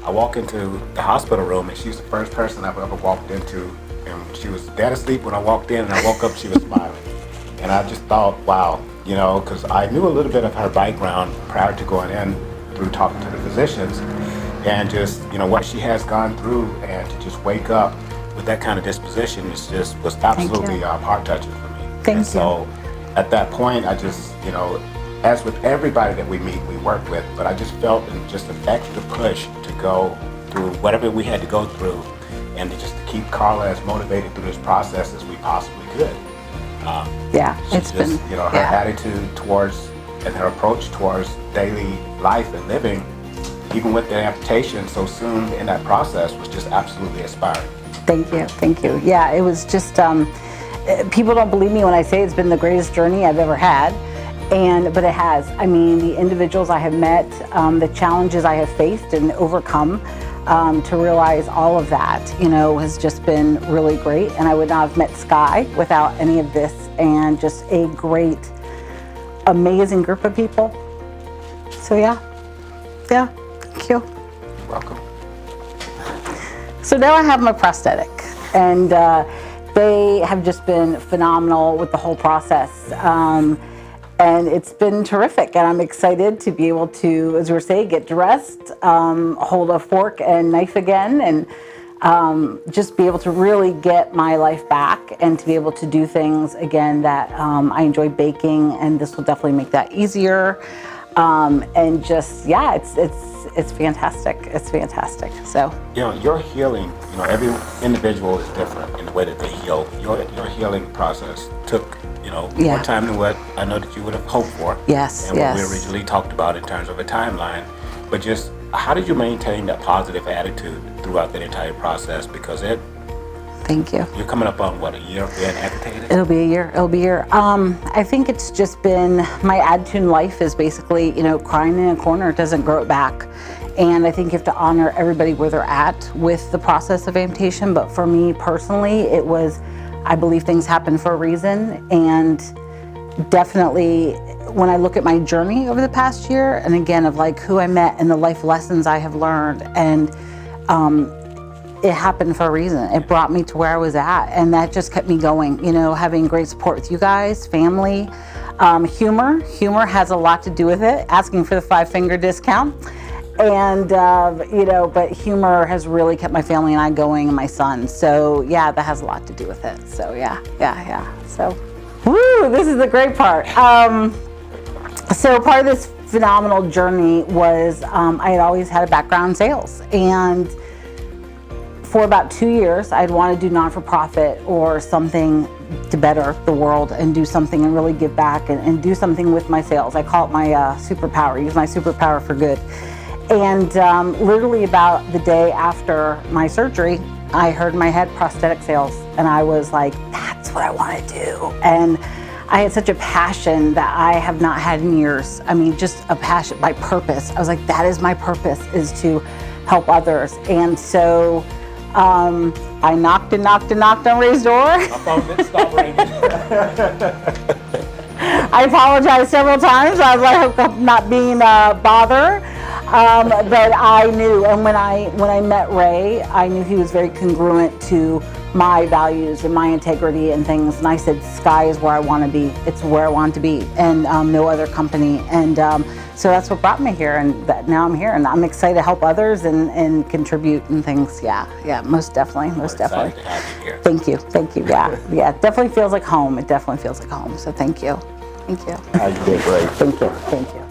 I walk into the hospital room, and she's the first person I've ever walked into, and she was dead asleep when I walked in, and I woke up, she was smiling. And I just thought, wow, because I knew a little bit of her background prior to going in through talking to the physicians, and just, what she has gone through, and to just wake up with that kind of disposition was absolutely heart-touching for me. Thank you. So at that point, I just, as with everybody that we meet, we work with, but I just felt just an extra push to go through whatever we had to go through, and to keep Carla as motivated through this process as we possibly could. It's been, her attitude towards and her approach towards daily life and living, even with the amputation so soon in that process, was just absolutely inspiring. Thank you. Yeah, it was just, people don't believe me when I say it's been the greatest journey I've ever had. But it has. I mean, the individuals I have met, the challenges I have faced and overcome, to realize all of that, has just been really great. And I would not have met Sky without any of this, and just a great, amazing group of people. So yeah, thank you. You're welcome. So now I have my prosthetic, and they have just been phenomenal with the whole process. And it's been terrific, and I'm excited to be able to, as we were saying, get dressed, hold a fork and knife again, and just be able to really get my life back, and to be able to do things again that I enjoy baking, and this will definitely make that easier. And just, it's fantastic. It's fantastic. So your healing, every individual is different in the way that they heal. Your healing process took more time than what I know that you would have hoped for. Yes. And what we originally talked about in terms of a timeline. But just how did you maintain that positive attitude throughout that entire process? Because thank you. You're coming up on a year of being amputated? It'll be a year. I think it's just been, my attitude in life is basically, crying in a corner doesn't grow it back. And I think you have to honor everybody where they're at with the process of amputation. But for me personally, it was, I believe things happen for a reason. And definitely when I look at my journey over the past year, and again of who I met and the life lessons I have learned, and it happened for a reason. It brought me to where I was at, and that just kept me going. Having great support with you guys, family, humor has a lot to do with it, asking for the 5-finger discount. And, but humor has really kept my family and I going, and my son. So yeah, that has a lot to do with it. So yeah. So, woo, this is the great part. So part of this phenomenal journey was, I had always had a background in sales, and for about 2 years, I'd want to do not-for-profit or something to better the world, and do something and really give back, and do something with my sales. I call it my superpower, use my superpower for good. And literally about the day after my surgery, I heard in my head prosthetic sales, and I was like, that's what I want to do. And I had such a passion that I have not had in years. I mean, just a passion, my purpose. I was like, that is my purpose, is to help others. And so I knocked on Ray's door. My phone didn't stop ringing. I apologized several times. I was like, I hope I'm not being a bother. But I knew, and when I met Ray, I knew he was very congruent to my values and my integrity and things. And I said, Sky is where I want to be. It's where I want to be, and no other company. And so that's what brought me here, and now I'm here, and I'm excited to help others and contribute and things. Yeah, most definitely. Excited to have you here. Thank you. Yeah, it definitely feels like home. So thank you. You did great. Thank you.